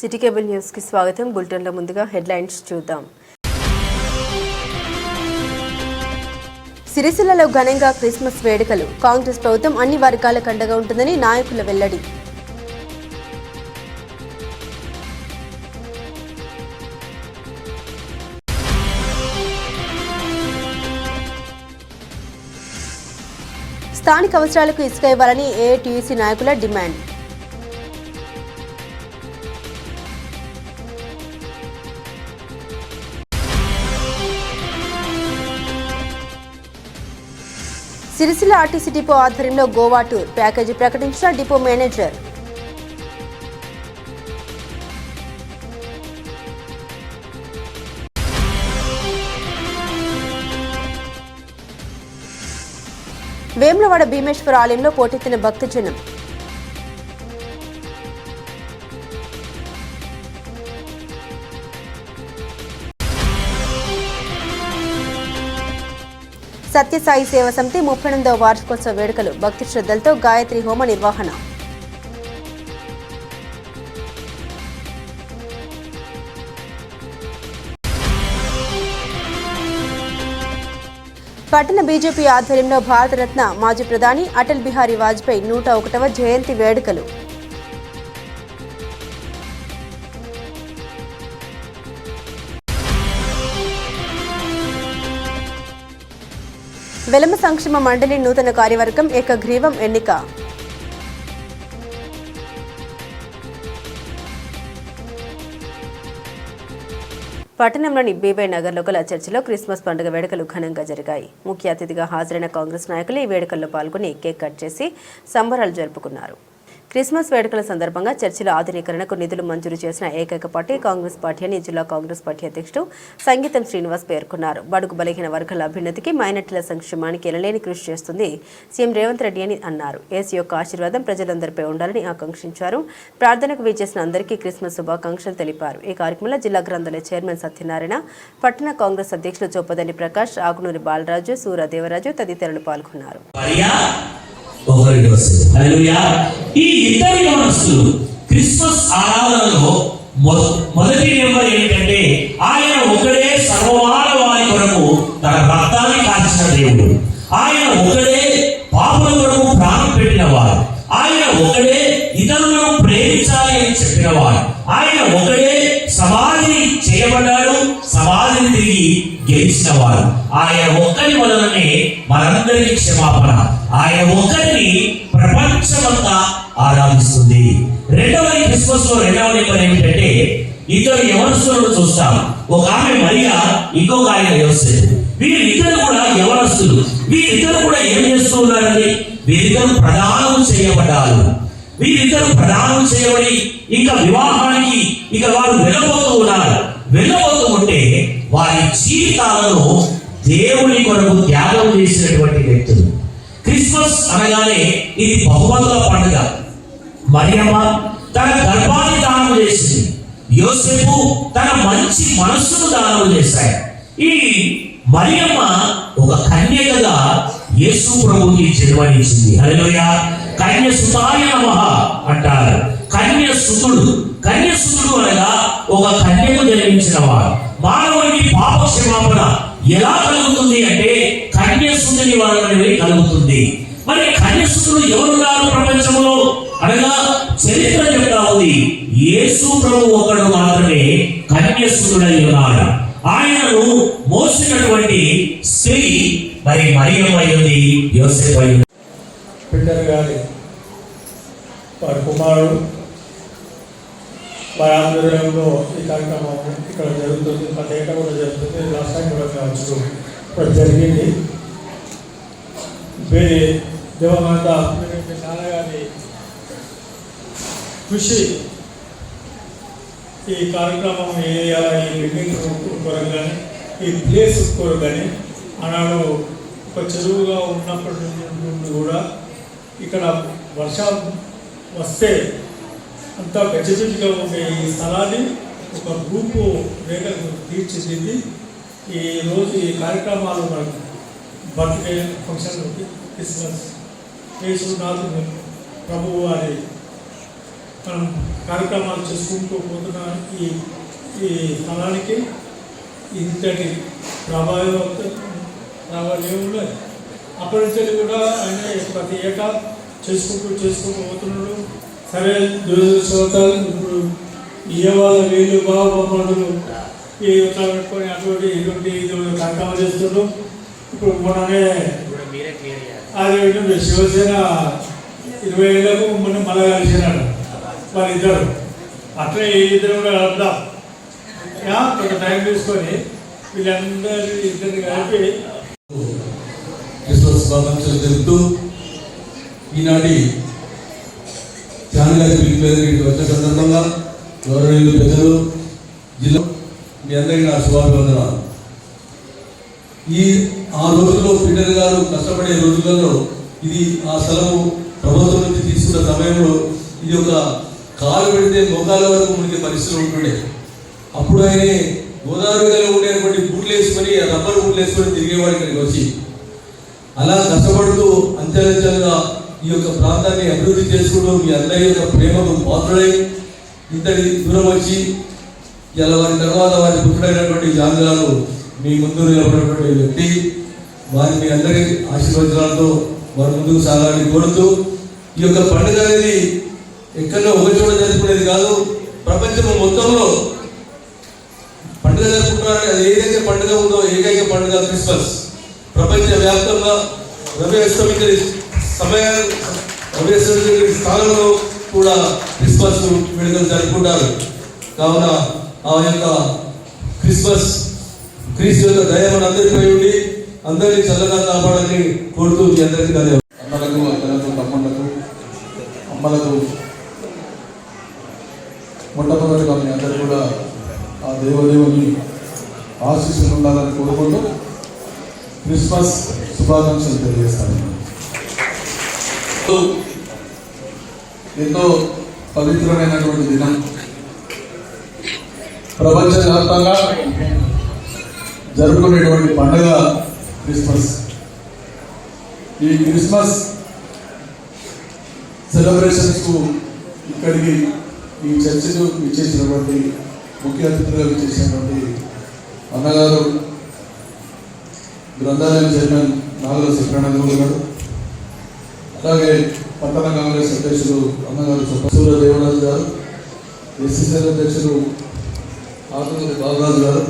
City cable news కి స్వాగతం. బులెటిన్లో ముందుగా హెడ్లైన్స్ చూద్దాం. సిరిసిల్లలో ఘనంగా క్రిస్మస్ వేడుకలు. కాంగ్రెస్ ప్రభుత్వం అన్ని వర్గాలకు అండగా ఉంటుందని నాయకుల వెల్లడి. స్థానిక అవసరాలకు ఇసుక ఇవ్వాలని ఏఐటీయూసీ నాయకుల డిమాండ్. సిరిసిల్ల ఆర్టీసీ డిపో ఆధ్వర్యంలో గోవా టూర్ ప్యాకేజీ ప్రకటించిన డిపో మేనేజర్. వేములవాడ భీమేశ్వర ఆలయంలో పోటెత్తిన భక్తజనం. సత్యసాయి సేవ సమితి 38వ వార్షికోత్సవ వేడుకలు. భక్తి శ్రద్ధలతో గాయత్రి హోమ నిర్వహణ. పట్టణ బీజేపీ ఆధ్వర్యంలో భారతరత్న మాజీ ప్రధాని అటల్ బిహారీ వాజ్పేయి 101వ జయంతి వేడుకలు. వెలమ సంక్షేమ మండలి నూతన కార్యవర్గం ఏకగ్రీవం ఎన్నిక. పట్టణంలోని బీబై నగర్లో గల చర్చిలో క్రిస్మస్ పండుగ వేడుకలు ఘనంగా జరిగాయి. ముఖ్య అతిథిగా హాజరైన కాంగ్రెస్ నాయకులు ఈ వేడుకల్లో పాల్గొని కేక్ కట్ చేసి సంబరాలు జరుపుకున్నారు. క్రిస్మస్ వేడుకల సందర్భంగా చర్చిల ఆధునీకరణకు నిధులు మంజూరు చేసిన ఏకైక పార్టీ కాంగ్రెస్ పార్టీ అని జిల్లా కాంగ్రెస్ పార్టీ అధ్యక్షుడు సంగీతం శ్రీనివాస్ పేర్కొన్నారు. బడుగు బలహీన వర్గాల అభ్యున్నతికి మైనార్టీల సంక్షేమానికి ఎనలేని కృషి చేస్తుంది సీఎం రేవంత్ రెడ్డి అని అన్నారు. ఏసీ యొక్క ఆశీర్వాదం ప్రజలందరిపై ఉండాలని ఆకాంక్షించారు. ప్రార్థనకు విచ్చేసిన అందరికీ క్రిస్మస్ శుభాకాంక్షలు తెలిపారు. ఈ కార్యక్రమంలో జిల్లా గ్రంథాలయ చైర్మన్ సత్యనారాయణ, పట్టణ కాంగ్రెస్ అధ్యక్షులు చొప్పదండి ప్రకాష్, ఆగునూరి బాలరాజు, సూరదేవరాజు తదితరులు పాల్గొన్నారు. ఈ ఇద్దరు యవనస్తులు క్రిస్మస్ ఆరాధనలో మొదటి నెంబర్ ఏంటంటే ఆయన ఒకడే సర్వమానవాళి కొరకు తన రక్తాన్ని కాల్చిన దేవుడు. ఆయన ఒకడే పాపుల కొరకు ప్రాణం పెట్టినవాడు. ఆయన ఒకడే ఇతరులను ప్రేమించాలి అని చెప్పినవాడు. ఆయన ఒకడే సమాధిని చేయబడ్డాడు, సమాధిని తిరిగి గెలిచినవాడు. ఆయన ఒక్కరి వలననే మనందరికీ క్షమాపణ. ఆయన ఒక్కరిని ప్రపంచమంతా ఆరాధిస్తుంది. రెండవ క్రిస్మస్ లో రెండవ నెంబర్ ఏమిటంటే ఇద్దరు యవనస్తులను చూస్తాం. ఒక ఆమె మరియా, ఇంకొక ఆయన యోసేపు. వీరిద్దరు కూడా యవనస్తులు. వీరిద్దరు కూడా ఏం చేస్తూ ఉన్నారండి? వీరిద్దరు ప్రదానం చేయబడ్డారు. వీరిద్దరు ప్రదానం చేయబడి ఇంకా వివాహానికి ఇక వారు వెళ్ళబోతూ ఉన్నారు. వెళ్ళబోతూ ఉంటే వారి జీవితాలను దేవుని కొరకు త్యాగం చేసినటువంటి వ్యక్తులు. క్రిస్మస్ అనగానే ఇది బహుమతుల పండుగ. మరియమ్మ తన గర్భాన్ని దానం చేసింది. యోసేపు తన మంచి మనస్సును దానం చేశాడు. ఈ మరియమ్మ ఒక కన్యకగా యేసు ప్రభువుకి జన్మనిచ్చింది. హల్లెలూయా. కన్యసుతాయ నమః అంటారు. కన్యసుతుడు. కన్యసుతుడు అనగా ఒక కన్యకు జన్మించిన వాడు. మానవునికి పాప క్షమాపణ ఎలా కలుగుతుంది అంటే కన్యసుతుని వలన కలుగుతుంది. మరి కన్యసుతులు ఎవరున్నారు ప్రపంచంలో అనగా చరిత్ర చెప్తా ఉంది. యేసు ప్రభు ఒకడు మాత్రమే కన్యసుతుడై ఉన్నాడు. ఆయనను మోసినటువంటి స్త్రీ మరి మరియమ్మ అయ్యింది, యోసేపు అయ్యింది. పీటర్ గారి వారి కుమారుడు వారి ఆధ్వర్యంలో ఈ కార్యక్రమం ఇక్కడ జరుగుతుంది. ప్రతి ఏటా కూడా జరుగుతుంది. లాస్ట్ టైం కూడా కూడా జరిగింది. వేరే దేవమాత నాన్నగారి కృషి ఈ కార్యక్రమం ఈ బిల్డింగ్ కొరకు కానీ ఈ ప్లేస్ కొరకు కానీ ఆనాడు ఒక చెరువుగా ఉన్నప్పటి నుండి కూడా ఇక్కడ వర్షాలు వస్తే అంతా గచ్చిగా ఉండే ఈ స్థలాన్ని ఒక గ్రూపు రేఖకు తీర్చిదిద్ది ఈరోజు ఈ కార్యక్రమాలు మనకు బర్త్డే ఫంక్షన్ క్రిస్మస్ యేసునాథుని ప్రభువు వారి మనం కార్యక్రమాలు చేసుకుంటూ పోతున్న ఈ ఈ స్థలానికి ఇంతటి ప్రాబల్యం ఉన్నది. అప్పటి నుంచి కూడా ఆయన ప్రతి ఏటా చేసుకుంటూ పోతున్నాడు. సరే దురదృష్టవశాలు ఇప్పుడు వాళ్ళ వీళ్ళు బాబులు ఈ ఇట్లా పెట్టుకొని అటువంటి ఇటువంటి కార్యక్రమాలు చేస్తున్నారు. ఇప్పుడు మొన్ననే అది శివసేన 20 ఏళ్లకు మొన్న మళ్ళా కలిసినాడు వాళ్ళిద్దరు. అట్లా ఈ ఇద్దరు కూడా కలుద్దాం, కొంత టైం తీసుకొని వీళ్ళందరూ ఇద్దరిని కలిపి క్రిస్మస్ శుభాకాంక్షలు తెలుపుతూ ఈనాటి ధ్యాన గారి పిలుపు వచ్చిన సందర్భంగా గౌరవనీయులు పెద్దలు జిల్లా మీ అందరికీ నా శుభాభివందనాలు. ఆ రోజుల్లో పీటర్ గారు కష్టపడే రోజులలో ఇది ఆ స్థలము ప్రభుత్వం నుంచి తీసుకున్న సమయంలో ఇది ఒక కాలు పెడితే మోకాల వరకు మునిగే పరిస్థితులు ఉంటుండే. అప్పుడు ఆయన గోదావరిలో ఉండేటువంటి బూట్లు వేసుకొని రబ్బర్ బూట్లు వేసుకొని తిరిగేవాడు ఇక్కడికి వచ్చి. అలా కష్టపడుతూ అంచెలంచెలుగా ఈ యొక్క ప్రాంతాన్ని అభివృద్ధి చేసుకుంటూ మీ అందరి యొక్క ప్రేమకు పాత్రుడై ఇంతటి దూరం వచ్చి ఇలా వారి తర్వాత వారి పుత్రుడైనటువంటి జాన్ గారు మీ ముందు నిలబడినటువంటి వ్యక్తి. వారి మీ అందరి ఆశీర్వచనాలతో వారి ముందుకు సాగాలని కోరుతూ ఈ యొక్క పండుగ అనేది ఎక్కడో ఒక చోట జరుపుకునేది కాదు, ప్రపంచం మొత్తంలో పండుగ జరుపుకుంటున్నారు. అది ఏదైతే పండుగ ఉందో ఏకైక పండుగ క్రిస్మస్. ప్రపంచ వ్యాప్తంగా రవి అస్తమించే స్థానంలో కూడా క్రిస్మస్ వేడుకలు జరుపుకుంటారు. కావున ఆ యొక్క క్రిస్మస్ క్రీస్తు యొక్క దయ మన అందరిపై ఉండి అందరినీ చల్లగా కాపాడాలని కోరుతూ మీ అందరికీ ధన్యవాదాలు. అన్నలకు, అక్కలకు, తమ్ముళ్లకు, అమ్మలకు మొట్టమొదటిగా మీ అందరూ కూడా ఆ దేవదేవుని ఆశీస్సులు ఉండాలని కోరుకుంటూ క్రిస్మస్ శుభాకాంక్షలు తెలియజేస్తాను. ఎంతో పవిత్రమైనటువంటి దినం. ప్రపంచవ్యాప్తంగా జరుపుకునేటువంటి పండుగ క్రిస్మస్. ఈ క్రిస్మస్ సెలబ్రేషన్స్కు ఇక్కడికి ఈ చర్చకు ఇచ్చేసినటువంటి ముఖ్య అతిథులుగా ఇచ్చేసినటువంటి అన్నగారు గ్రంథాలయం చైర్మన్ నాగల శంకరానందరావు గారు, అలాగే పట్టణ కాంగ్రెస్ అధ్యక్షులు అన్నగారు సూర్య దేవరాజు గారు, ఎస్సీసీఎల్ అధ్యక్షులు ఆకునూరి బాలరాజు గారు,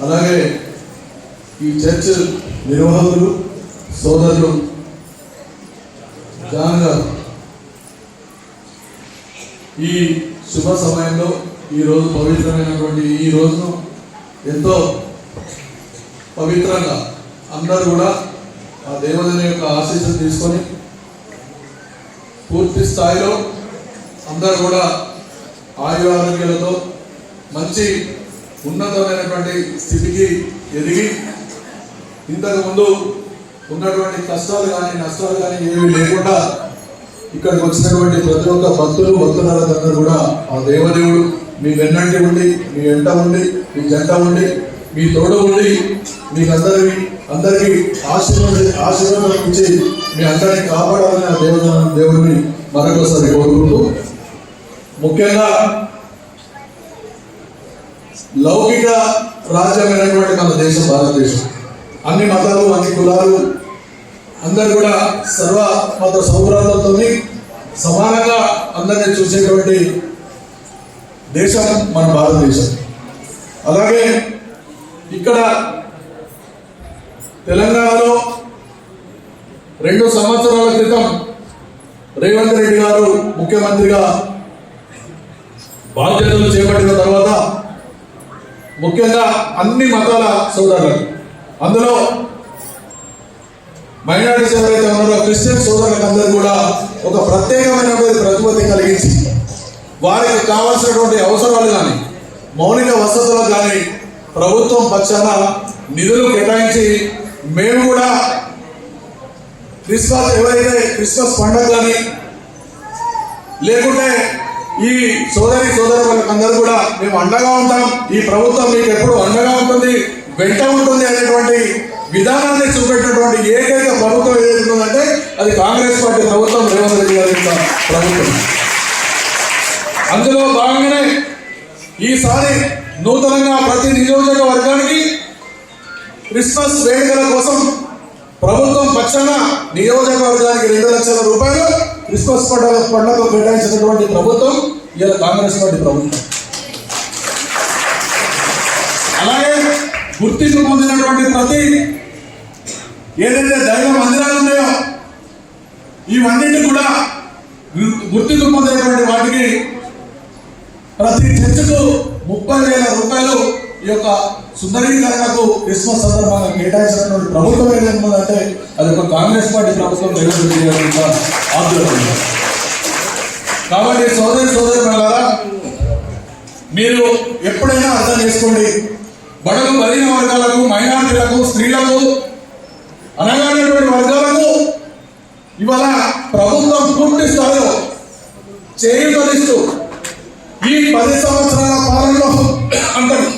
అలాగే ఈ చర్చ్ నిర్వాహకులు సోదరులు జాన్ గారు, ఈ శుభ సమయంలో ఈరోజు పవిత్రమైనటువంటి ఈ రోజును ఎంతో పవిత్రంగా అందరూ కూడా ఆ దేవతని యొక్క ఆశీస్సులు తీసుకొని పూర్తి స్థాయిలో అందరూ కూడా ఆయు ఆరోగ్యాలతో మంచి ఉన్నతమైనటువంటి స్థితికి ఎదిగి ఇంతకుముందు ఉన్నటువంటి కష్టాలు కానీ నష్టాలు కానీ ఏమీ లేకుండా ఇక్కడికి వచ్చినటువంటి ప్రతి ఒక్క భక్తులందరూ కూడా ఆ దేవదేవుడు మీ వెన్నంటి ఉండి, మీ వెంట ఉండి, మీ జంట ఉండి, మీ తోడు ఉండి మీకు అందరికీ ఆశీర్వాదం ఇచ్చి మీ అందరినీ కాపాడాలని ఆ దేవుడిని మరొకసారి కోరుకుంటూ, ముఖ్యంగా లౌకిక రాజ్యమైనటువంటి మన దేశం భారతదేశం. అన్ని మతాలు, అన్ని కులాలు అందరు కూడా సర్వ మత సౌభ్రాతంతో సమానంగా అందరినీ చూసేటువంటి దేశం మన భారతదేశం. అలాగే ఇక్కడ తెలంగాణలో 2 సంవత్సరాల క్రితం రేవంత్ రెడ్డి గారు ముఖ్యమంత్రిగా బాధ్యతలు చేపట్టిన తర్వాత ముఖ్యంగా అన్ని మతాల సోదరులు, అందులో మైనారిటీస్ ఎవరైతే ఉన్నారో క్రిస్టియన్ సోదరులకు అందరూ కూడా ఒక ప్రత్యేకమైనటువంటి ప్రతిపత్తి కలిగించి వారికి కావాల్సినటువంటి అవసరాలు కానీ మౌలిక వసతులకు కానీ ప్రభుత్వం పక్షాన నిధులు కేటాయించి మేము కూడా ఎవరైతే క్రిస్మస్ పండుగ కానీ లేకుంటే ఈ సోదరులకు అందరూ కూడా మేము అండగా ఉంటాం, ఈ ప్రభుత్వం మీకు ఎప్పుడు అండగా ఉంటుంది, వెంట ఉంటుంది అనేటువంటి విధానాన్ని చూపెట్టినటువంటి ఏకైక ప్రభుత్వం ఏదైతే ఉందంటే అది కాంగ్రెస్ పార్టీ ప్రభుత్వం, రేవంత్ రెడ్డి గారి యొక్క ప్రభుత్వం. అందులో భాగంగానే ఈసారి నూతనంగా ప్రతి నియోజకవర్గానికి క్రిస్మస్ వేడుకల కోసం ప్రభుత్వం పక్షాన నియోజకవర్గానికి 2 లక్షల రూపాయలు క్రిస్మస్ పండుగకు కేటాయించినటువంటి ప్రభుత్వం ఇలా కాంగ్రెస్ పార్టీ ప్రభుత్వం. అలాగే గుర్తింపు పొందినటువంటి ప్రతి ఏదైతే దైవ మందిరాలు ఉన్నాయో ఇవన్నిటి కూడా గుర్తింపు పొందినటువంటి వాటికి ప్రతి చర్చకు 30,000 రూపాయలు ఈ యొక్క సుందరీకరణకు క్రిస్మస్ సందర్భంగా కేటాయించినటువంటి ప్రభుత్వం ఏదైతే అది ఒక కాంగ్రెస్ పార్టీ ప్రభుత్వం ఆధ్వర్యంలో. కాబట్టి సోదరులారా, మీరు ఎప్పుడైనా అర్థం చేసుకోండి, బడుగు బలహీన వర్గాలకు, మైనారిటీలకు, స్త్రీలకు, అనగానటువంటి వర్గాలకు ఇవాళ ప్రభుత్వం పూర్తి స్థాయిలో చేయూతనిస్తూ ఈ 10 సంవత్సరాల పాలనలో అంటారు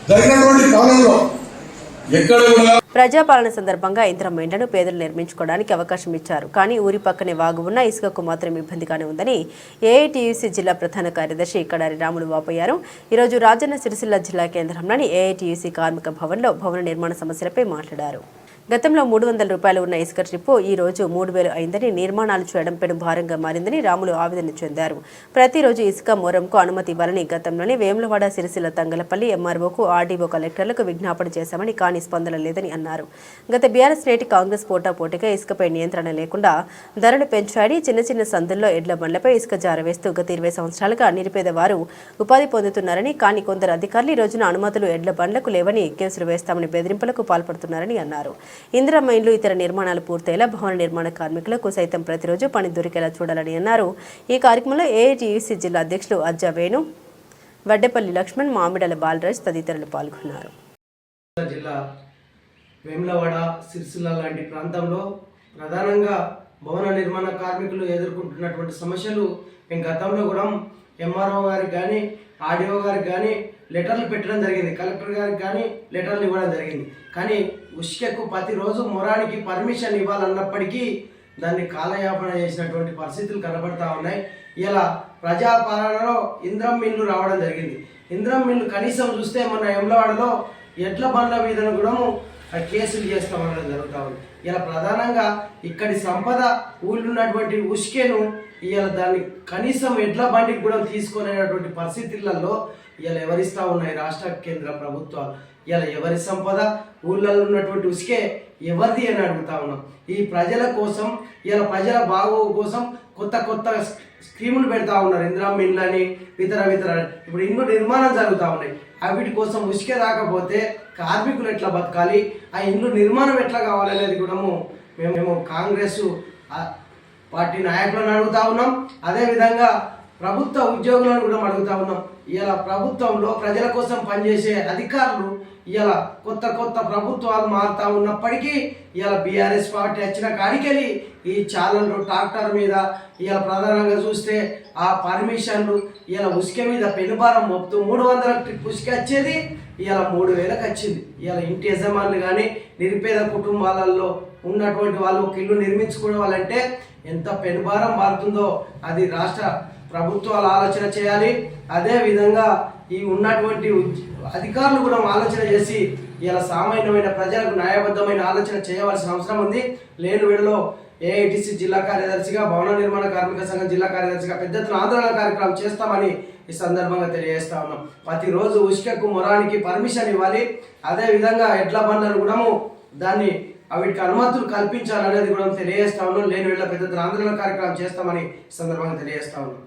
జరిగినటువంటి పాలనలో ఎక్కడ కూడా ప్రజాపాలన సందర్భంగా ఇంద్రం ఇండ్లను పేదలు నిర్మించుకోవడానికి అవకాశం ఇచ్చారు. కానీ ఊరి పక్కనే వాగు ఉన్న ఇసుకకు మాత్రం ఇబ్బందిగానే ఉందని ఏఐటీయూసీ జిల్లా ప్రధాన కార్యదర్శి కడారి రాములు వాపోయారు. ఈరోజు రాజన్న సిరిసిల్ల జిల్లా కేంద్రంలోని ఏఐటీయూసీ కార్మిక భవన్లో భవన నిర్మాణ సమస్యలపై మాట్లాడారు. గతంలో 300 రూపాయలు ఉన్న ఇసుక ట్రిప్పు ఈ రోజు 3,000 అయిందని, నిర్మాణాలు చేయడం పెను భారంగా మారిందని రాములు ఆవేదన చెందారు. ప్రతిరోజు ఇసుక మోరంకు అనుమతి ఇవ్వాలని గతంలోనే వేములవాడ, సిరిసిల్ల, తంగలపల్లి ఎంఆర్ఓకు, ఆర్డీఓ, కలెక్టర్లకు విజ్ఞాపన చేశామని, కానీ స్పందన లేదని అన్నారు. గత బీఆర్ఎస్ నేటి కాంగ్రెస్ పోటాపోటీగా ఇసుకపై నియంత్రణ లేకుండా ధరలు పెంచాడి. చిన్న చిన్న సందుల్లో ఎడ్ల బండ్లపై ఇసుక జారవేస్తూ గత 20 సంవత్సరాలుగా నిరుపేద వారు ఉపాధి పొందుతున్నారని, కానీ కొందరు అధికారులు ఈ రోజున అనుమతులు ఎడ్ల బండ్లకు లేవని, కేసులు వేస్తామని బెదిరింపులకు పాల్పడుతున్నారని అన్నారు. ఇందిరమ్మ ఇండ్లు, ఇతర నిర్మాణాలు పూర్తయ్యేలా భవన నిర్మాణ కార్మికులకు సైతం ప్రతిరోజు పని దొరికేలా చూడాలని అన్నారు. ఈ కార్యక్రమంలో ఏఐటీయూసీ జిల్లా అధ్యక్షులు అజ్జా వేణు, వడ్డేపల్లి లక్ష్మణ్, మామిడాల బాలరాజ్ తదితరులు పాల్గొన్నారు. జిల్లా వేములవాడ, సిరిసిల్ల లాంటి ప్రాంతంలో ప్రధానంగా భవన నిర్మాణ కార్మికులు ఎదుర్కొంటున్నటువంటి సమస్యలు మేము గతంలో కూడా ఎంఆర్ఓ గారికి కానీ, ఆర్డీఓ గారికి కానీ లెటర్లు పెట్టడం జరిగింది, కలెక్టర్ గారికి కానీ లెటర్లు ఇవ్వడం జరిగింది. కానీ ఉష్కెకు ప్రతిరోజు మొరానికి పర్మిషన్ ఇవ్వాలన్నప్పటికీ దాన్ని కాలయాపన చేసినటువంటి పరిస్థితులు కనబడతా ఉన్నాయి. ఇలా ప్రజాపాలనలో ఇంద్రం మిల్లు రావడం జరిగింది. ఇంద్రం మిల్లు కనీసం చూస్తే మొన్న వేములవాడలో ఎడ్ల బండ్ల మీద కూడా కేసులు చేస్తామనడం జరుగుతూ ఉంది. ఇలా ప్రధానంగా ఇక్కడి సంపద ఊళ్ళున్నటువంటి ఉష్కెను ఇలా దాన్ని కనీసం ఎడ్ల బండికి కూడా తీసుకునేటువంటి పరిస్థితులలో ఇలా ఎవరిస్తూ ఉన్నాయి రాష్ట్ర కేంద్ర ప్రభుత్వాలు. ఇలా ఎవరి సంపద, ఊళ్ళల్లో ఉన్నటువంటి ఉసుకే ఎవరిది అని అడుగుతా ఉన్నాం. ఈ ప్రజల కోసం, ఇలా ప్రజల బాగోగు కోసం కొత్త కొత్త స్కీములు పెడతా ఉన్నారు. ఇందిరమ్మ ఇండ్లని, ఇతర ఇప్పుడు ఇండ్లు నిర్మాణం జరుగుతూ ఉన్నాయి. వీటి కోసం ఉసుకే రాకపోతే కార్మికులు ఎట్లా బతకాలి, ఆ ఇండ్లు నిర్మాణం ఎట్లా కావాలనేది కూడా మేము కాంగ్రెస్ పార్టీ నాయకులను అడుగుతా ఉన్నాం. అదేవిధంగా ప్రభుత్వ ఉద్యోగులను కూడా అడుగుతా ఉన్నాం. ఇలా ప్రభుత్వంలో ప్రజల కోసం పనిచేసే అధికారులు ఇలా కొత్త కొత్త ప్రభుత్వాలు మారుతా ఉన్నప్పటికీ ఇలా బీఆర్ఎస్ పార్టీ వచ్చిన కాడికెళ్ళి ఈ ఛానళ్ళు ట్రాక్టర్ మీద ఇలా ప్రధానంగా చూస్తే ఆ పర్మిషన్లు ఇలా ఉసుక మీద పెనుభారం మోపుతూ 300 ట్రిప్ ఉసుక వచ్చేది ఇలా 3,000కి వచ్చింది. ఇలా ఇంటి యజమానులు కానీ నిరుపేద కుటుంబాలలో ఉన్నటువంటి వాళ్ళు ఒక ఇల్లు నిర్మించుకోవాలంటే ఎంత పెనుభారం మారుతుందో అది రాష్ట్ర ప్రభుత్వాలు ఆలోచన చేయాలి. అదేవిధంగా ఈ ఉన్నటువంటి అధికారులు కూడా ఆలోచన చేసి ఇలా సామాన్యమైన ప్రజలకు న్యాయబద్ధమైన ఆలోచన చేయవలసిన అవసరం ఉంది. లేని వేళలో ఏఐటీసీ జిల్లా కార్యదర్శిగా, భవన నిర్మాణ కార్మిక సంఘం జిల్లా కార్యదర్శిగా పెద్ద ఎత్తున ఆందోళన కార్యక్రమం చేస్తామని ఈ సందర్భంగా తెలియజేస్తా ఉన్నాం. ప్రతిరోజు ఉష్కకు మొరానికి పర్మిషన్ ఇవ్వాలి. అదేవిధంగా ఎడ్ల బండ్లను కూడా దాన్ని వీటికి అనుమతులు కల్పించాలనేది కూడా తెలియజేస్తా ఉన్నాం. లేని వేళ పెద్ద ఎత్తున ఆందోళన కార్యక్రమం చేస్తామని ఈ సందర్భంగా తెలియజేస్తా ఉన్నాం.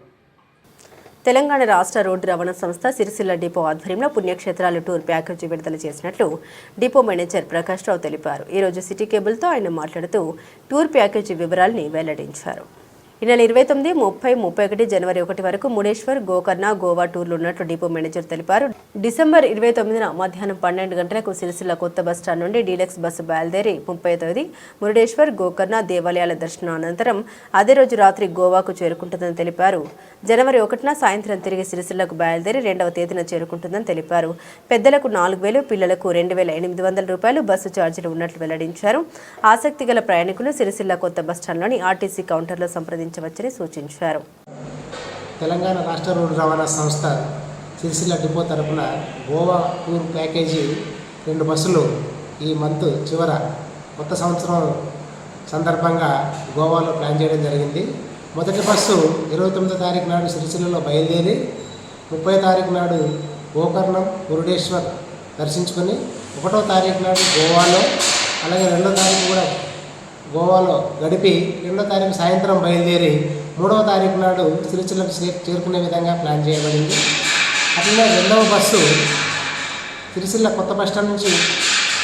తెలంగాణ రాష్ట్ర రోడ్డు రవాణా సంస్థ సిరిసిల్ల డిపో ఆధ్వర్యంలో పుణ్యక్షేత్రాలు టూర్ ప్యాకేజీ విడుదల చేసినట్లు డిపో మేనేజర్ ప్రకాష్ రావు తెలిపారు. ఈరోజు సిటీ కేబుల్తో ఆయన మాట్లాడుతూ టూర్ ప్యాకేజీ వివరాల్ని వెల్లడించారు. ఈ నెల 29, 30, 31 జనవరి 1 వరకు ముడేశ్వర్, గోకర్ణ, గోవా టూర్లు ఉన్నట్లు డిపో మేనేజర్ తెలిపారు. డిసెంబర్ 29న మధ్యాహ్నం 12 గంటలకు సిరిసిల్ల కొత్త బస్టాండ్ నుండి డీలక్స్ బస్సు బయలుదేరి 30వ తేదీ మురుడేశ్వర్, గోకర్ణ దేవాలయాల దర్శనం అనంతరం అదే రోజు రాత్రి గోవాకు చేరుకుంటుందని తెలిపారు. జనవరి 1న సాయంత్రం తిరిగి సిరిసిల్లకు బయలుదేరి 2వ తేదీన చేరుకుంటుందని తెలిపారు. పెద్దలకు 4,000, పిల్లలకు 2,800 రూపాయలు బస్సు ఛార్జీలు ఉన్నట్లు వెల్లడించారు. ఆసక్తి గల ప్రయాణికులు సిరిసిల్ల కొత్త బస్టాండ్లోని ఆర్టీసీ కౌంటర్లో సంప్రదించవచ్చని సూచించారు. తెలంగాణ రాష్ట్ర రోడ్డు రవాణా సంస్థ సిరిసిల్ల డిపో తరపున గోవా టూర్ ప్యాకేజీ 2 బస్సులు ఈ మంత్ చివర కొత్త సంవత్సరం సందర్భంగా గోవాలో ప్లాన్ చేయడం జరిగింది. మొదటి బస్సు 29వ తారీఖు నాడు సిరిసిల్లలో బయలుదేరి 30వ తారీఖు నాడు గోకర్ణం మురుడేశ్వర్ దర్శించుకొని 1వ తారీఖు నాడు గోవాలో, అలాగే 2వ తారీఖు కూడా గోవాలో గడిపి 2వ తారీఖు సాయంత్రం బయలుదేరి 3వ తారీఖు నాడు సిరిసిల్లకు చేరుకునే విధంగా ప్లాన్ చేయబడింది. అట్లనే 2వ బస్సు సిరిసిల్ల కొత్త బస్టాండ్ నుంచి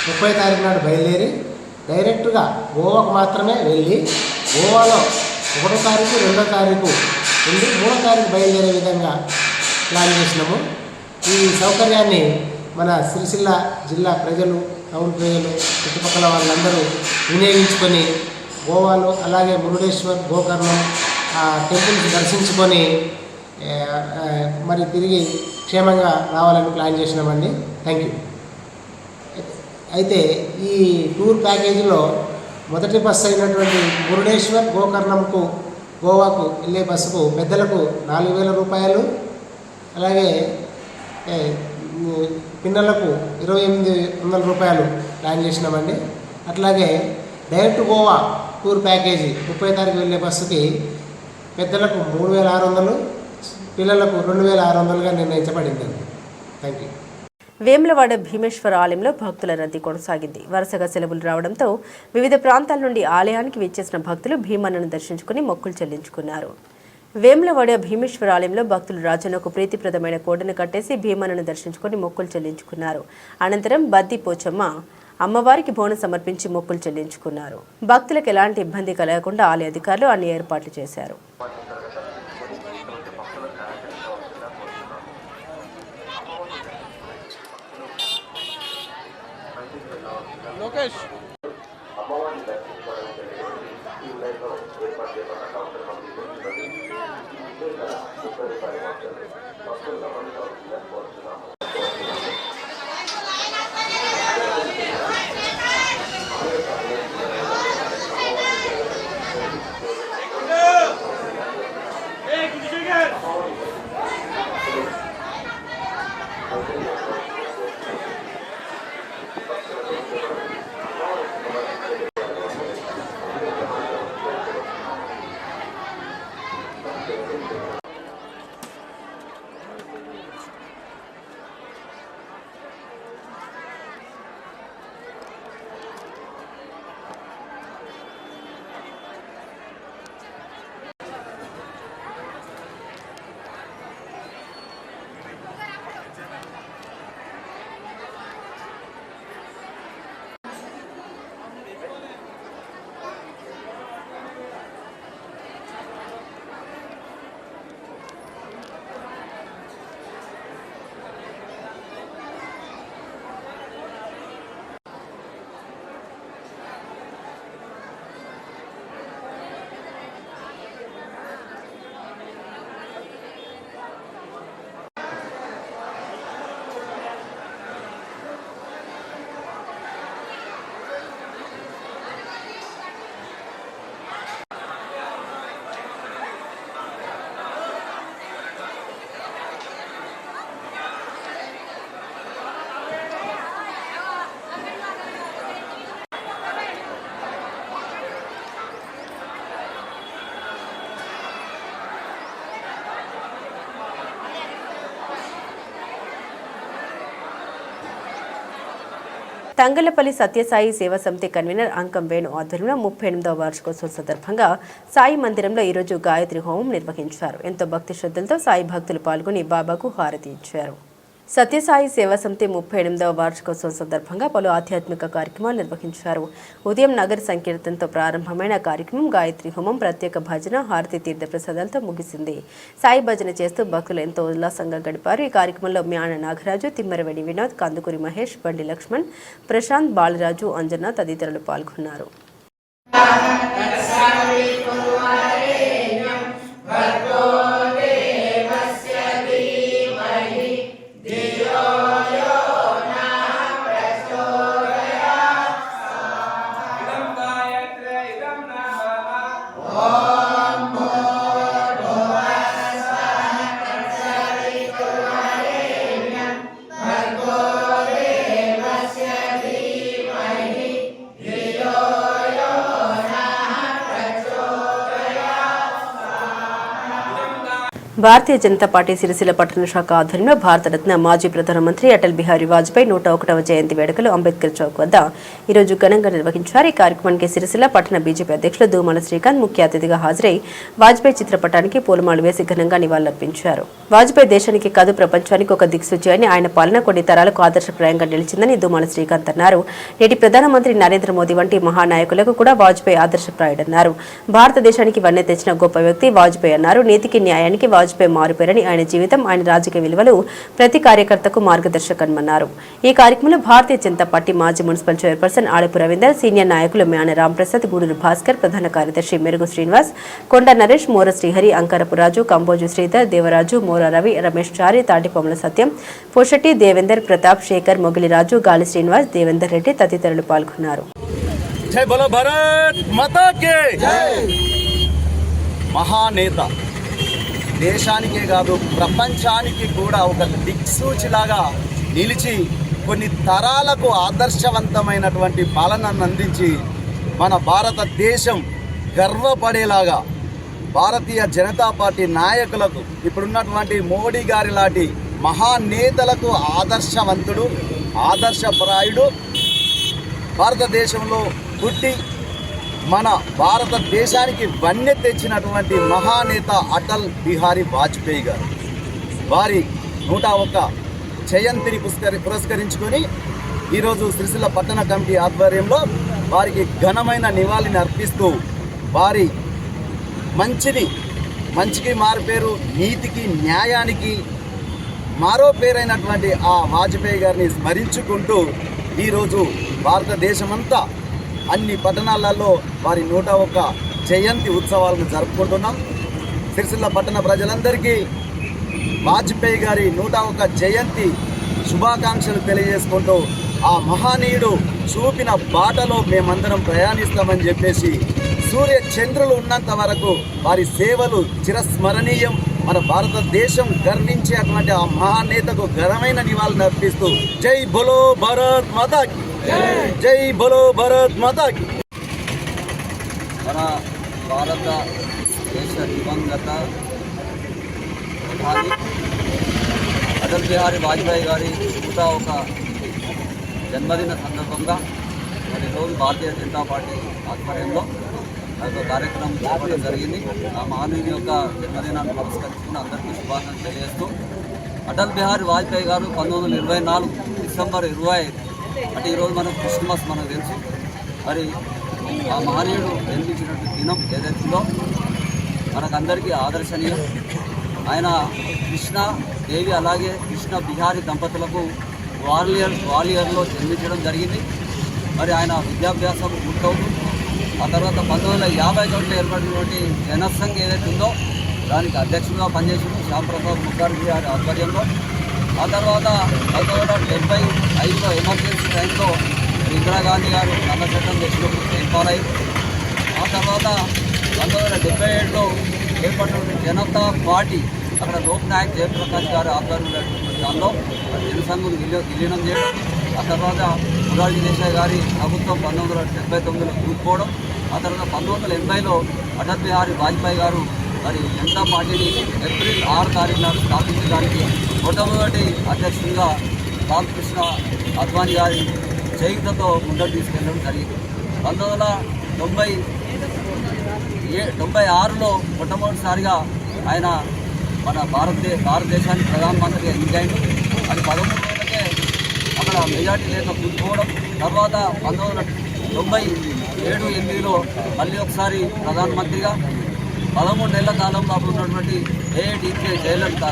30వ తారీఖు నాడు బయలుదేరి డైరెక్ట్గా గోవాకు మాత్రమే వెళ్ళి గోవాలో 1వ తారీఖు 2వ తారీఖు ఉండి 3వ తారీఖు బయలుదేరే విధంగా ప్లాన్ చేసినాము. ఈ సౌకర్యాన్ని మన సిరిసిల్ల జిల్లా ప్రజలు, టౌన్ ప్రజలు, చుట్టుపక్కల వాళ్ళందరూ వినియోగించుకొని గోవాలో అలాగే మురుడేశ్వర్, గోకర్ణం టెంపుల్స్ దర్శించుకొని మరి తిరిగి క్షేమంగా రావాలని ప్లాన్ చేసినామండి. Thank you. అయితే ఈ టూర్ ప్యాకేజీలో మొదటి బస్సు అయినటువంటి మురుడేశ్వర్ గోకర్ణంకు గోవాకు వెళ్ళే బస్సుకు పెద్దలకు 4,000 రూపాయలు, అలాగే పిల్లలకు 2,800 రూపాయలు ప్లాన్ చేసినామండి. అట్లాగే డైరెక్ట్ గోవా టూర్ ప్యాకేజీ 30వ తారీఖు వెళ్ళే బస్సుకి పెద్దలకు 3,600, పిల్లలకు 2,600గా నిర్ణయించబడిందండి. Thank you. వేములవాడ భీమేశ్వర ఆలయంలో భక్తుల రద్దీ కొనసాగింది. వరుసగా సెలవులు రావడంతో వివిధ ప్రాంతాల నుండి ఆలయానికి విచ్చేసిన భక్తులు భీమన్నను దర్శించుకుని మొక్కులు చెల్లించుకున్నారు. వేములవాడ భీమేశ్వర ఆలయంలో భక్తులు రాజన్నకు ప్రీతిప్రదమైన కోటను కట్టేసి భీమన్నను దర్శించుకుని మొక్కులు చెల్లించుకున్నారు. అనంతరం బద్ది పోచమ్మ అమ్మవారికి బోనం సమర్పించి మొక్కులు చెల్లించుకున్నారు. భక్తులకు ఎలాంటి ఇబ్బంది కలగకుండా ఆలయ అధికారులు అన్ని ఏర్పాట్లు చేశారు. తంగలపల్లి సత్యసాయి సేవా సమితి కన్వీనర్ అంకం వేణు ఆధ్వర్యంలో 38వ వార్షికోత్సవం సందర్భంగా సాయి మందిరంలో ఈరోజు గాయత్రి హోమం నిర్వహించారు. ఎంతో భక్తి శ్రద్ధలతో సాయి భక్తులు పాల్గొని బాబాకు హారతి ఇచ్చారు. సత్యసాయి సేవా సమితి 38వ వార్షికోత్సవం సందర్భంగా పలు ఆధ్యాత్మిక కార్యక్రమాలు నిర్వహించారు. ఉదయం నగర సంకీర్తనతో ప్రారంభమైన కార్యక్రమం గాయత్రి హోమం, ప్రత్యేక భజన, హారతి తీర్థ ప్రసాదాలతో ముగిసింది. సాయి భజన చేస్తూ భక్తులు ఎంతో ఉల్లాసంగా గడిపారు. ఈ కార్యక్రమంలో మ్యాణ నాగరాజు, తిమ్మరవేడి వినోద్, కందుకూరి మహేష్, బండి లక్ష్మణ్, ప్రశాంత్, బాలరాజు, అంజన తదితరులు పాల్గొన్నారు. భారతీయ జనతా పార్టీ సిరిసిల్ల పట్టణ శాఖ ఆధ్వర్యంలో భారతరత్న మాజీ ప్రధానమంత్రి అటల్ బిహారీ వాజ్పేయి 101వ జయంతి వేడుకలు అంబేద్కర్ చౌక్ వద్ద ఈరోజు ఘనంగా నిర్వహించారు. ఈ కార్యక్రమానికి సిరిసిల్ల పట్టణ బీజేపీ అధ్యక్షులు దూమల శ్రీకాంత్ ముఖ్య అతిథిగా హాజరై వాజ్పేయి చిత్రపటానికి పూలమాలు వేసి ఘనంగా నివాళులర్పించారు. వాజ్పేయి దేశానికి కాదు ప్రపంచానికి ఒక దిక్సూచి అని, ఆయన పాలన కొన్ని తరాలకు ఆదర్శప్రాయంగా నిలిచిందని దూమల శ్రీకాంత్ అన్నారు. నేటి ప్రధానమంత్రి నరేంద్ర మోదీ వంటి మహానాయకులకు కూడా వాజ్పేయి ఆదర్శప్రాయుడన్నారు. భారతదేశానికి వన్నె తెచ్చిన గొప్ప వ్యక్తి వాజ్పేయి అన్నారు. నీతికి న్యాయానికి వాజ్పేయి మారుపేరని, ఆయన జీవితం ఆయన రాజకీయ విలువలు ప్రతి కార్యకర్తకు మార్గదర్శకమన్నారు. ఈ కార్యక్రమంలో భారతీయ జనతా పార్టీ మాజీ municipal chairperson Adapu Ravinder, senior నాయకులు మేన రాంప్రసాద్, గూడూరు భాస్కర్, ప్రధాన కార్యదర్శి మెరుగు శ్రీనివాస్, కొండ నరేష్, మోర శ్రీహరి, అంకరపు రాజు, కంబోజు శ్రీధర్, దేవరాజు, మోర రవి, రమేష్ చారి, తాటిపొమ్మల సత్యం, పోషటి దేవేందర్, ప్రతాప్, శేఖర్, మొగిలిరాజు, గాలి శ్రీనివాస్, దేవేందర్ రెడ్డి తదితరులు పాల్గొన్నారు. జై బలో భారత్ మాతా కే మహానేత, దేశానికే కాదు ప్రపంచానికి కూడా ఒక దిక్సూచిలాగా నిలిచి కొన్ని తరాలకు ఆదర్శవంతమైనటువంటి పాలనను అందించి మన భారతదేశం గర్వపడేలాగా భారతీయ జనతా పార్టీ నాయకులకు, ఇప్పుడున్నటువంటి మోడీ గారి లాంటి మహానేతలకు ఆదర్శవంతుడు, ఆదర్శప్రాయుడు, భారతదేశంలో పుట్టి మన భారతదేశానికి వన్నె తెచ్చినటువంటి మహానేత అటల్ బిహారీ వాజ్పేయి గారు. వారి 101 జయంతిని పురస్కరించుకొని ఈరోజు సిరిసిల్ల పట్టణ కమిటీ ఆధ్వర్యంలో వారికి ఘనమైన నివాళిని అర్పిస్తూ, వారి మంచికి మారుపేరు, నీతికి న్యాయానికి మరో పేరైనటువంటి ఆ వాజ్పేయి గారిని స్మరించుకుంటూ ఈరోజు భారతదేశమంతా అన్ని పట్టణాలలో వారి 101 జయంతి ఉత్సవాలను జరుపుకుంటున్నాం. సిరిసిల్ల పట్టణ ప్రజలందరికీ వాజ్పేయి గారి 101 జయంతి శుభాకాంక్షలు తెలియజేసుకుంటూ, ఆ మహనీయుడు చూపిన బాటలో మేమందరం ప్రయాణిస్తామని చెప్పేసి, సూర్య చంద్రులు ఉన్నంత వరకు వారి సేవలు చిరస్మరణీయం. మన భారతదేశం గర్వించే అటువంటి ఆ మహానేతకు ఘనమైన నివాళులు అర్పిస్తూ జై బోలో భారత్ మాతాకి, జై బోలో భారత్ మాతాకి. మన భారతదేశ దివంగత ప్రధాని అటల్ బిహారీ వాజ్పేయి గారి 101 జన్మదిన సందర్భంగా మరి ఈరోజు భారతీయ జనతా పార్టీ ఆధ్వర్యంలో ఒక కార్యక్రమం చేపట్టడం జరిగింది. ఆ మహనీయుని యొక్క జన్మదినాన్ని పురస్కరించుకుని అందరికీ శుభాకాంక్షలు తెలియజేస్తూ, అటల్ బిహారీ వాజ్పేయి గారు 1924 డిసెంబర్ 25 అంటే ఈరోజు మనకు క్రిస్మస్ మనకు తెలుసు. మరి ఆ మహనీయుడు జన్మించినటువంటి దినం ఏదైతుందో మనకందరికీ ఆదర్శనీయం. ఆయన కృష్ణ దేవి అలాగే కృష్ణ బిహారీ దంపతులకు గ్వాలియర్లో జన్మించడం జరిగింది. మరి ఆయన విద్యాభ్యాసం పూర్తవుతూ ఆ తర్వాత 1951లో ఏర్పడినటువంటి జనసంఘ్ ఏదైతే ఉందో దానికి అధ్యక్షుడిగా పనిచేసిన శ్యాంప్రసాద్ ముఖర్జీ గారి ఆధ్వర్యంలో, ఆ తర్వాత 1975లో ఎమర్జెన్సీ టైంలో ఇందిరాగాంధీ గారు నల్ల చట్టం తెచ్చినప్పుడు జైపాలయ్యారు. ఆ తర్వాత 1977లో ఏర్పడినటువంటి జనతా పార్టీ, అక్కడ లోక్ నాయక్ జయప్రకాష్ గారి ఆధ్వర్యంలో దానిలో జనసంఘులు విలీనం చేయడం, ఆ తర్వాత మురార్జీ దేశాయ్ గారి ప్రభుత్వం 1979లో కూలిపోవడం, ఆ తర్వాత 1980లో అటల్ బిహారీ వాజ్పేయి గారు మరి జనతా పార్టీని ఏప్రిల్ 6 తారీఖు నాడు స్థాపించడానికి మొట్టమొదటి అధ్యక్షుడిగా రామకృష్ణ అద్వానీ గారి చేయుతతో ముందుకు తీసుకెళ్ళడం జరిగింది. 1996లో మొట్టమొదటిసారిగా ఆయన మన భారతదేశానికి ప్రధానమంత్రిగా ఎన్నికైంది. అది 13 రోజులకే అక్కడ మెజార్టీ లేక కూలిపోవడం, తర్వాత 1997-8లో మళ్ళీ ఒకసారి ప్రధానమంత్రిగా 13 నెలల కాలంలో అప్పుడు ఉన్నటువంటి ఏఐటీకే జయలలిత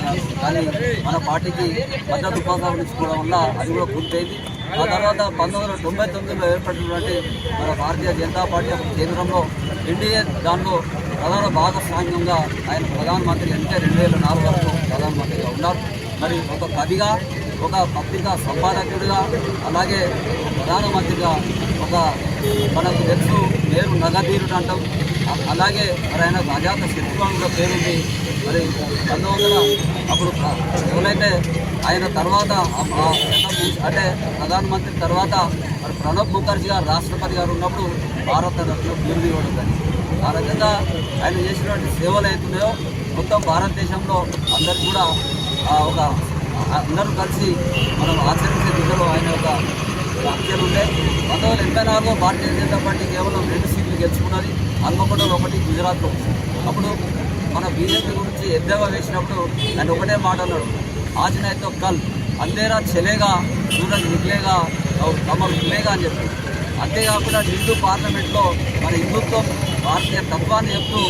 కానీ మన పార్టీకి మద్దతు కొనసాగించుకోవడం వల్ల అది కూడా పూర్తయింది. ఆ తర్వాత 1999లో ఏర్పడినటువంటి మన భారతీయ జనతా పార్టీ కేంద్రంలో ఎన్డీఏ దానిలో ప్రధాన భాగస్వామ్యంగా ఆయన ప్రధానమంత్రి అంటే 2004 వరకు ప్రధానమంత్రిగా ఉన్నారు. మరి ఒక కవిగా, ఒక పత్రికా సంపాదకుడిగా, అలాగే ప్రధానమంత్రిగా, ఒక మనకు తెలుసు పేరు నగధీరుడు అంటాం, అలాగే మరి ఆయన అజాత శత్రువుగా పేరుంది. మరి 1900 అప్పుడు ఎవరైతే ఆయన తర్వాత అంటే ప్రధానమంత్రి తర్వాత మరి ప్రణబ్ ముఖర్జీ గారు రాష్ట్రపతి గారు ఉన్నప్పుడు భారతరత్న బిరుదు ఇవ్వడం జరిగింది. ఆ రకంగా ఆయన చేసినటువంటి సేవలు అవుతున్నాయో మొత్తం భారతదేశంలో అందరు కూడా అందరూ కలిసి మనం ఆచరించే దిశలో ఆయన యొక్క వ్యాఖ్యలు ఉండే 1984లో భారతీయ జనతా పార్టీ కేవలం 2 సీట్లు గెలుచుకున్నది, హన్మకొండలో 1 గుజరాత్లో. అప్పుడు మన బీజేపీ గురించి ఎద్దేవా వేసినప్పుడు ఆయన ఒకటే మాట అన్నాడు, ఆజ్ నై తో కల్ అంధేరా చెలేగా సూరజ్ నిక్లేగా కమల్ నిక్లేగా అని చెప్పాడు. అంతేకాకుండా ఢిల్లీ పార్లమెంట్లో మన హిందుత్వం భారతీయ తత్వాన్ని చెప్తూ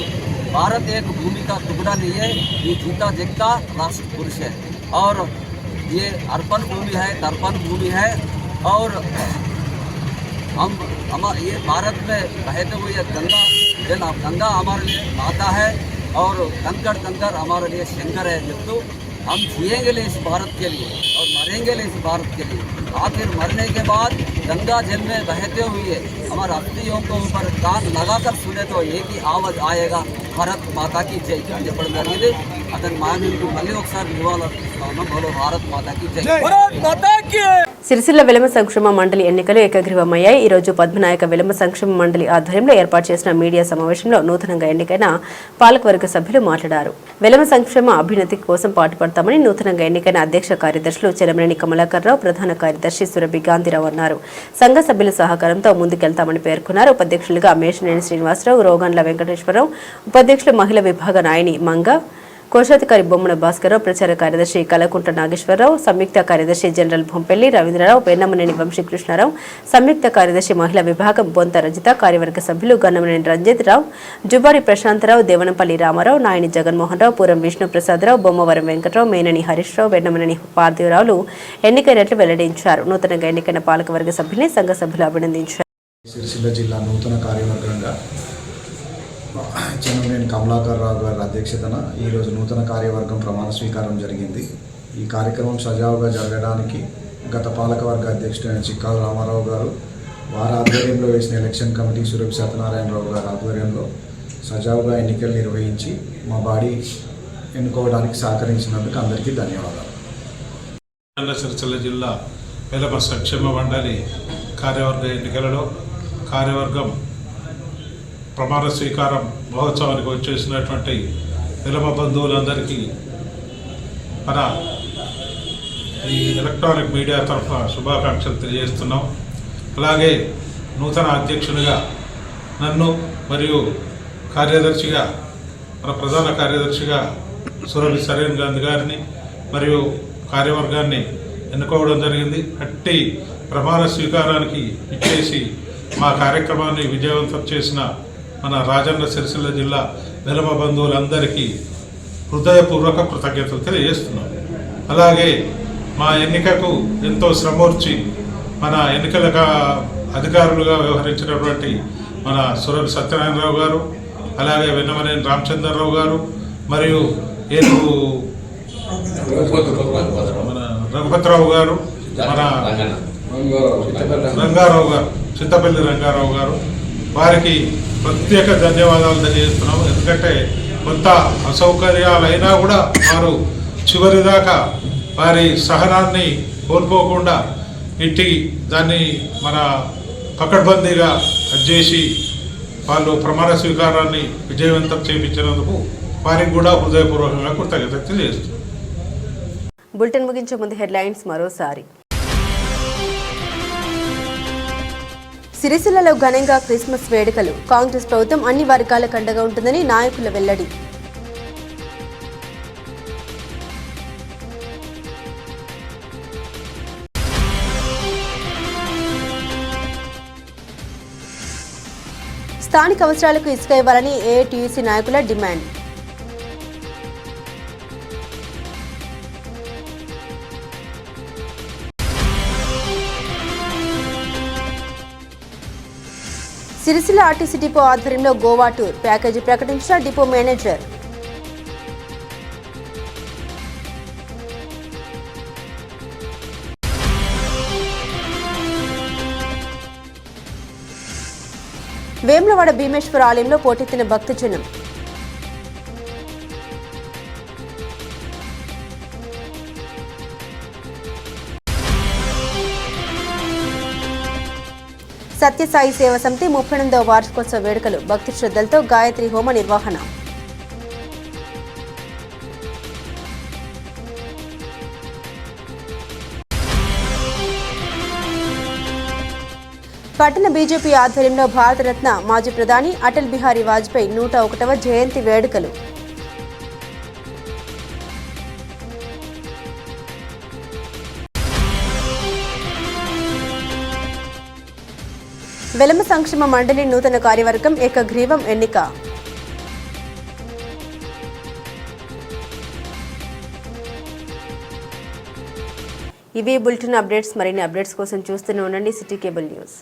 भारत एक भूमि का टुकड़ा नहीं है, ये जीता जगता राष्ट्र पुरुष है और ये अर्पण भूमि है, तर्पण भूमि है और हम ये भारत में बहते हुए गंगा हमारे लिए माता है और कंकड़ कंकड़ हमारे लिए शंकर है। जब तो हम जिएंगे इस भारत के लिए और मरेंगे इस भारत के लिए। आखिर मरने के बाद गंगा जल में बहते हुए हमारे अस्थियों को ऊपर कान लगाकर सुने तो एक ही आवाज आएगा, भारत माता की जय అని చెప్పడం జరిగింది. అతని మానవులకు మళ్ళీ ఒకసారి నివాళులర్పిస్తున్నాను. బోలో భారత్ మాతా की జై. భారత్ మాతా की. సిరిసిల్ల వెలమ సంక్షేమ మండలి ఎన్నికలు ఏకగ్రీవమయ్యాయి. ఈ రోజు పద్మనాయక వెలమ సంక్షేమ మండలి ఆధ్వర్యంలో ఏర్పాటు చేసిన మీడియా సమావేశంలో నూతనంగా ఎన్నికైన పాలకవర్గ సభ్యులు మాట్లాడారు. వెలమ సంక్షేమ అభ్యున్నతి కోసం పాటుపడతామని నూతనంగా ఎన్నికైన అధ్యక్ష కార్యదర్శులు చెలమనేని కమలాకర్రావు, ప్రధాన కార్యదర్శి సురభి గాంధీరావు అన్నారు. సంఘ సభ్యుల సహకారంతో ముందుకెళ్తామని పేర్కొన్నారు. ఉపాధ్యక్షులుగా మేషనేని శ్రీనివాసరావు, రోగండ్ల వెంకటేశ్వరరావు, ఉపాధ్యక్షులు మహిళా విభాగ నాయని మంగ, కోశాధికారి బొమ్మన భాస్కరరావు, ప్రచార కార్యదర్శి కలకుంట నాగేశ్వరరావు, సంయుక్త కార్యదర్శి జనరల్ భొంపెల్లి రవీంద్రరావు, పెన్నమనేని వంశీకృష్ణారావు, సంయుక్త కార్యదర్శి మహిళా విభాగం బొంత రజిత, కార్యవర్గ సభ్యులు గన్నమనేని రంజిత్ రావు, జుబారి ప్రశాంతరావు, దేవనంపల్లి రామారావు, నాయని జగన్మోహన్ రావు, పూరం విష్ణుప్రసాదరావు, బొమ్మవరం వెంకటరావు, మేనని హరీష్ రావు, వెన్నమనేని పార్థివరావులు ఎన్నికైనట్లు వెల్లడించారు. నూతనంగా ఎన్నికైన పాలకవర్గ సభ్యుల్ని సంఘ సభ్యులు అభినందించారు. సిరిసిల్ల జిల్లా నూతన కార్యవర్గంగా చెన్నమనేని కమలాకర్రావు గారి అధ్యక్షతన ఈరోజు నూతన కార్యవర్గం ప్రమాణ స్వీకారం జరిగింది. ఈ కార్యక్రమం సజావుగా జరగడానికి గత పాలకవర్గ అధ్యక్షుడైన చిక్కాల రామారావు గారు, వారి ఆధ్వర్యంలో వేసిన ఎలక్షన్ కమిటీ సురభి సత్యనారాయణరావు గారి ఆధ్వర్యంలో సజావుగా ఎన్నికలు నిర్వహించి మా బాడీ ఎన్నుకోవడానికి సహకరించినందుకు అందరికీ ధన్యవాదాలు. సిరిసిల్ల జిల్లా వెలమ సంక్షేమ మండలి కార్యవర్గ ఎన్నికలలో కార్యవర్గం ప్రమాణ స్వీకారం మహోత్సవానికి వచ్చేసినటువంటి వెలమ బంధువులందరికీ మన ఈ ఎలక్ట్రానిక్ మీడియా తరఫున శుభాకాంక్షలు తెలియజేస్తున్నాం. అలాగే నూతన అధ్యక్షునిగా నన్ను మరియు కార్యదర్శిగా మన ప్రధాన కార్యదర్శిగా సురభి సరైన గాంధీ గారిని మరియు కార్యవర్గాన్ని ఎన్నుకోవడం జరిగింది. అట్టి ప్రమాణ స్వీకారానికి ఇచ్చేసి మా కార్యక్రమాన్ని విజయవంతం చేసిన మన రాజన్న సిరిసిల్ల జిల్లా వెలమ బంధువులందరికీ హృదయపూర్వక కృతజ్ఞతలు తెలియజేస్తున్నాం. అలాగే మా ఎన్నికకు ఎంతో శ్రమోర్చి మన ఎన్నికల అధికారులుగా వ్యవహరించినటువంటి మన సురభి సత్యనారాయణరావు గారు, అలాగే వెన్నమనేని రామచంద్రరావు గారు మరియు ఏనుగు మన రఘుపతిరావు గారు, మన రంగారావు గారు, చింతపల్లి రంగారావు గారు, వారికి ప్రత్యేక ధన్యవాదాలు తెలియజేస్తున్నాము. ఎందుకంటే కొంత అసౌకర్యాలైనా కూడా వారు చివరిదాకా వారి సహనాన్ని కోల్పోకుండా ఇట్టి దాన్ని మన పకడ్బందీగా చేసి వాళ్ళు ప్రమాణ స్వీకారాన్ని విజయవంతం చేయించినందుకు వారికి కూడా హృదయపూర్వకంగా కృతజ్ఞతలు తెలియజేస్తున్నాం. బులెటిన్ ముగించే ముందు హెడ్లైన్స్ మరోసారి. సిరిసిల్లలో ఘనంగా క్రిస్మస్ వేడుకలు. కాంగ్రెస్ ప్రభుత్వం అన్ని వర్గాలకు అండగా ఉంటుందని నాయకుల వెల్లడి. స్థానిక అవసరాలకు ఇసుక ఇవ్వాలని ఏఐటీయూసీ నాయకుల డిమాండ్. సిరిసిల్ల ఆర్టీసీ డిపో ఆధ్వర్యంలో గోవా టూర్ ప్యాకేజీ ప్రకటించిన డిపో మేనేజర్. వేములవాడ భీమేశ్వర ఆలయంలో పోటెత్తిన భక్తజనం. సత్యసాయి సేవ సమితి 38వ వార్షికోత్సవ వేడుకలు భక్తి శ్రద్ధలతో గాయత్రి హోమ నిర్వహణ. పట్టణ బీజేపీ ఆధ్వర్యంలో భారతరత్న మాజీ ప్రధాని అటల్ బిహారీ వాజ్పేయి 101వ జయంతి వేడుకలు. వెలమ సంక్షేమ మండలి నూతన కార్యవర్గం ఏకగ్రీవం ఎన్నిక. ఇవి బులెటిన్ అప్డేట్స్. మరిన్ని అప్డేట్స్ కోసం చూస్తూనే ఉండండి సిటీ కేబుల్ న్యూస్.